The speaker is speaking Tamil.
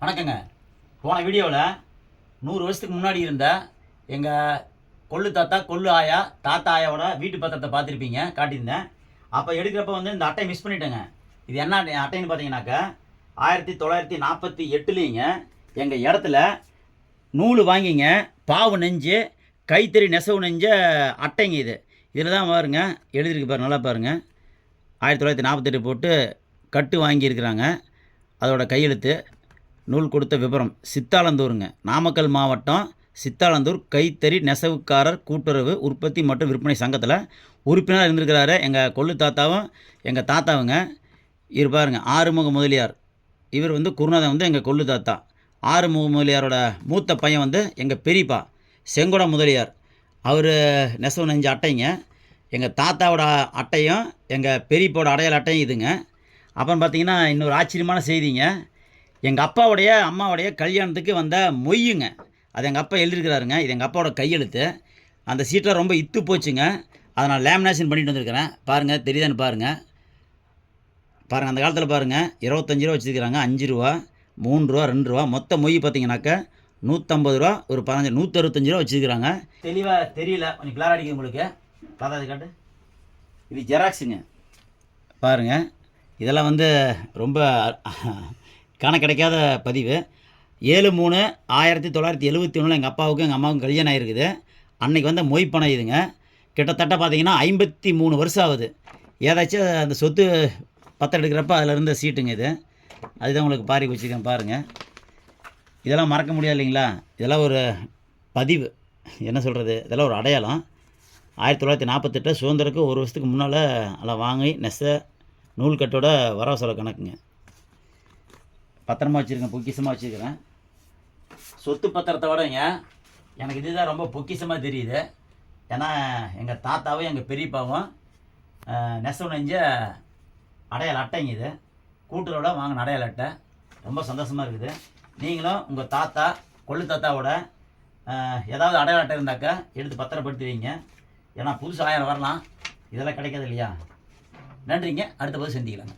வணக்கங்க. போன வீடியோவில் 100 வருஷத்துக்கு முன்னாடி இருந்த எங்கள் கொள்ளு தாத்தா கொள்ளு ஆயா தாத்தா ஆயாவோட வீட்டு பத்திரத்தை பார்த்துருப்பீங்க, காட்டியிருந்தேன். அப்போ எடுக்கிறப்ப வந்து இந்த அட்டையை மிஸ் பண்ணிட்டேங்க. இது என்ன அட்டைன்னு பார்த்தீங்கன்னாக்கா 1948லேங்க எங்கள் இடத்துல நூல் வாங்கிங்க பாவு நெஞ்சு கைத்தறி நெசவு நெஞ்ச அட்டைங்க இது. இதில் தான் பாருங்க எழுதியிருக்கு பாருங்க, நல்லா பாருங்கள். 1948 போட்டு கட்டு வாங்கியிருக்கிறாங்க. அதோட கையெழுத்து, நூல் கொடுத்த விபரம் சித்தாலந்தூருங்க, நாமக்கல் மாவட்டம் சித்தாலந்தூர் கைத்தறி நெசவுக்காரர் கூட்டுறவு உற்பத்தி மற்றும் விற்பனை சங்கத்தில் உறுப்பினராக இருந்திருக்கிறாரு எங்கள் கொள்ளு தாத்தாவும் எங்கள் தாத்தாவுங்க. இவர் பாருங்க, ஆறுமுக முதலியார். இவர் வந்து குருநாதன் வந்து எங்கள் கொள்ளு தாத்தா. ஆறுமுக முதலியாரோட மூத்த பையன் வந்து எங்கள் பெரியப்பா செங்கோட முதலியார். அவர் நெசவு நெஞ்ச அட்டைங்க. எங்கள் தாத்தாவோட அட்டையும் எங்கள் பெரியப்போட அடையாள அட்டையும் இதுங்க. அப்புறம் பார்த்தீங்கன்னா இன்னொரு ஆச்சரியமான செய்திங்க. எங்கள் அப்பாவுடைய அம்மாவுடைய கல்யாணத்துக்கு வந்த மொய்யுங்க, அது எங்கள் அப்பா எழுதியிருக்கிறாருங்க. இது எங்கள் அப்பாவோட கையெழுத்து. அந்த சீட்டில் ரொம்ப இத்து போச்சுங்க. அதை நான் லேமினேஷன் பண்ணிட்டு வந்திருக்கிறேன். பாருங்கள், தெரியுதான்னு பாருங்கள். அந்த காலத்தில் பாருங்கள் 25 ரூபா வச்சுருக்கிறாங்க, 5 ரூபா, 3 ரூபா, 2 ரூபா, மொத்த மொய் பார்த்தீங்கன்னாக்கா 150 ரூபா, ஒரு 15 165 ரூபா வச்சுருக்கிறாங்க. தெளிவாக தெரியல, கொஞ்சம் கிளார் அடிக்குது உங்களுக்கு. பார்த்தா காட்டு, இது ஜெராக்ஸுங்க. பாருங்கள், இதெல்லாம் வந்து ரொம்ப காண கிடைக்காத பதிவு. 7/3/1971 எங்கள் அப்பாவுக்கும் எங்கள் அம்மாவுக்கும் கல்யாணம் ஆகிருக்குது. அன்றைக்கி வந்த மொய் பணம் இதுங்க. கிட்டத்தட்ட பார்த்தீங்கன்னா 53 வருஷம் ஆகுது. ஏதாச்சும் அந்த சொத்து பத்திரம் எடுக்கிறப்ப அதில் இருந்த சீட்டுங்க இது. அதுதான் உங்களுக்கு பாரி வச்சுருக்கேன் பாருங்கள். இதெல்லாம் மறக்க முடியாது இல்லைங்களா? இதெல்லாம் ஒரு பதிவு, என்ன சொல்கிறது, இதெல்லாம் ஒரு அடையாளம். 1948 சுதந்திரக்கு ஒரு வருஷத்துக்கு முன்னால் அதெல்லாம் வாங்கி நூல் கட்டோட வரவு செலவு கணக்குங்க. பத்திரமா வச்சுருக்கேன், பொக்கிஷமாக வச்சுருக்கிறேன். சொத்து பத்திரத்தை விடங்க எனக்கு இதுதான் ரொம்ப பொக்கிஷமாக தெரியுது. ஏன்னா எங்கள் தாத்தாவும் எங்கள் பெரியப்பாவும் நெசவு நெஞ்ச அடையாள அட்டைங்க இது. கூட்டுறவோட வாங்கின அடையாள அட்டை. ரொம்ப சந்தோஷமாக இருக்குது. நீங்களும் உங்கள் தாத்தா கொள்ளு தாத்தாவோட ஏதாவது அடையாள அட்டை இருந்தாக்கா எடுத்து பத்திரப்படுத்தி வைங்க. ஏன்னா புதுசு 1000 வரலாம், இதெல்லாம் கிடைக்காது இல்லையா? நன்றிங்க. அடுத்த போது சந்திக்கலாங்க.